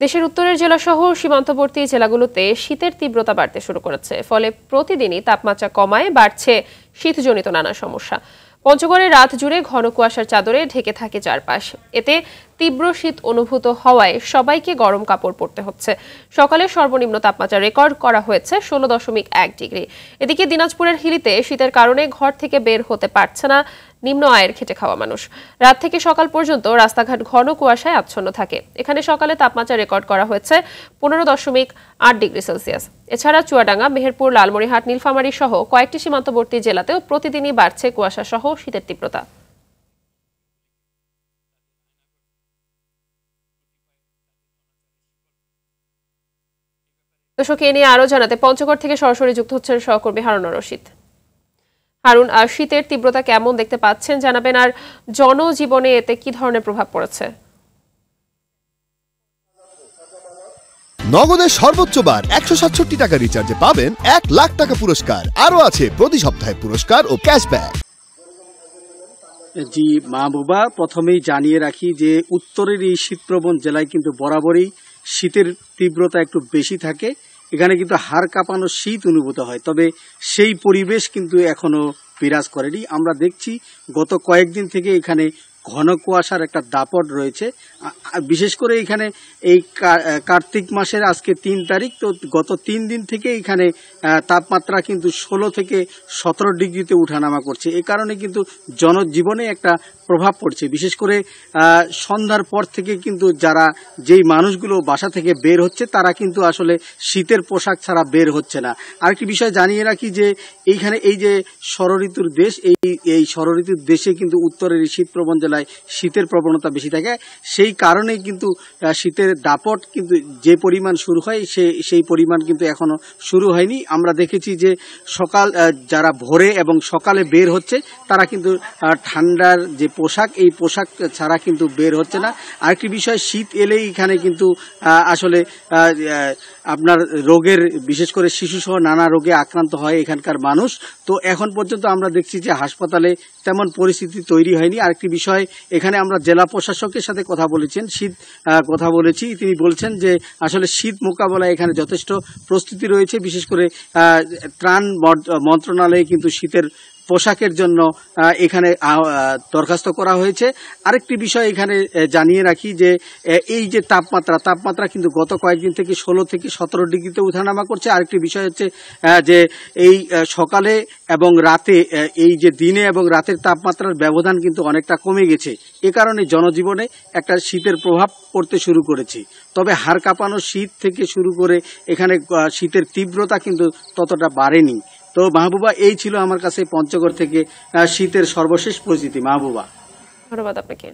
দেশের উত্তরের জেলাসহ সীমান্তবর্তী জেলাগুলোতে শীতের তীব্রতা বাড়তে শুরু করেছে। ফলে প্রতিদিনই তাপমাত্রা কমায় বাড়ছে শীতজনিত নানা সমস্যা। পঞ্চগড়ে রাত জুড়ে ঘন কুয়াশার চাদরে ঢেকে থাকে চারপাশ। এতে তীব্র শীত অনুভূত হওয়ায় সবাইকে গরম কাপড় পরতে হচ্ছে। সকালে সর্বনিম্ন তাপমাত্রা রেকর্ড করা হয়েছে 16.1 ডিগ্রি। এদিকে দিনাজপুরের হিলিতে শীতের কারণে ঘর থেকে বের হতে পারছে না নিম্ন আয়ের খেটে খাওয়া মানুষ। রাত থেকে সকাল পর্যন্ত রাস্তাঘাট ঘন কুয়াশায় আচ্ছন্ন থাকে। এখানে সকালে তাপমাত্রা রেকর্ড করা হয়েছে 15.8 ডিগ্রি সেলসিয়াস। এছাড়া চুয়াডাঙ্গা, মেহেরপুর, লালমনিরহাট, নীলফামারী সহ কয়েকটি সীমান্তবর্তী জেলাতেও প্রতিদিনই বাড়ছে কুয়াশা সহ শীতের তীব্রতা। দর্শক, এ নিয়ে আরো জানাতে পঞ্চগড় থেকে সরাসরি যুক্ত হচ্ছেন সহকর্মী হারুন রশিদ। হারুন, শীতের তীব্রতা কেমন দেখতে পাচ্ছেন জানাবেন, আর জনজীবনে এতে কি ধরনের প্রভাব পড়েছে? নগদের সর্বোচ্চ বার 167 টাকা রিচার্জে পাবেন 1 লাখ টাকা পুরস্কার। আরো আছে প্রতি সপ্তাহে পুরস্কার ও ক্যাশব্যাক। জি মাহবুবা, প্রথমেই জানিয়ে রাখি যে উত্তরের এই শীতপ্রবণ জেলায় কিন্তু বরাবরই শীতের তীব্রতা একটু বেশি থাকে। এখানে কিন্তু হাড় কাঁপানো শীত অনুভূত হয়, তবে সেই পরিবেশ কিন্তু এখনো বিরাজ করেনি। আমরা দেখছি গত কয়েকদিন থেকে এখানে ঘন কুয়াশার একটা দাপট রয়েছে। বিশেষ করে এখানে এই কার্তিক মাসের আজকে 3 তারিখ, তো গত 3 দিন থেকে এখানে তাপমাত্রা কিন্তু 16 থেকে 17 ডিগ্রিতে উঠানামা করছে। এই কারণে কিন্তু জনজীবনে একটা প্রভাব পড়ছে। বিশেষ করে সন্ধ্যার পর থেকে কিন্তু যেই মানুষগুলো বাসা থেকে বের হচ্ছে তারা কিন্তু আসলে শীতের পোশাক ছাড়া বের হচ্ছে না। আরেকটি বিষয় জানিয়ে রাখি যে এইখানে এই যে ষড়ঋতুর দেশ, এই ষড়ঋতুর দেশে কিন্তু উত্তরের এই শীতপ্রবণ জেলায় শীতের প্রবণতা বেশি থাকে। সেই কারণেই কিন্তু শীতের দাপট কিন্তু যে পরিমাণ শুরু হয় সেই পরিমাণ কিন্তু এখনো শুরু হয়নি। আমরা দেখেছি যে যারা ভোরে এবং সকালে বের হচ্ছে তারা কিন্তু ঠান্ডার যে পোশাক, এই পোশাক ছাড়া কিন্তু বের হচ্ছে না। আরেকটি বিষয়, শীত এলেই এখানে কিন্তু আসলে আপনার রোগের, বিশেষ করে শিশুসহ নানা রোগে আক্রান্ত হয় এখানকার মানুষ। তো এখন পর্যন্ত আমরা দেখছি যে হাসপাতালে তেমন পরিস্থিতি তৈরি হয়নি। আরেকটি বিষয়, এখানে আমরা জেলা প্রশাসকের সাথে কথা বলেছি, তিনি বলছেন যে আসলে শীত মোকাবেলায় এখানে যথেষ্ট প্রস্তুতি রয়েছে। বিশেষ করে ত্রাণ মন্ত্রণালয়ে কিন্তু শীতের পোশাকের জন্য এখানে দরখাস্ত করা হয়েছে। আরেকটি বিষয় এখানে জানিয়ে রাখি যে এই যে তাপমাত্রা কিন্তু গত কয়েকদিন থেকে 16 থেকে 17 ডিগ্রিতে উঠানামা করছে। আরেকটি বিষয় হচ্ছে যে এই সকালে এবং রাতে, এই যে দিনে এবং রাতের তাপমাত্রার ব্যবধান কিন্তু অনেকটা কমে গেছে। এ কারণে জনজীবনে একটা শীতের প্রভাব পড়তে শুরু করেছে। তবে হাড় কাঁপানো শীত থেকে শুরু করে এখানে শীতের তীব্রতা কিন্তু ততটা বাড়েনি। তো মাহবুবা, এই ছিল আমার কাছে পঞ্চগড় থেকে শীতের সর্বশেষ পরিস্থিতি। মাহবুবা, ধন্যবাদ আপনাকে।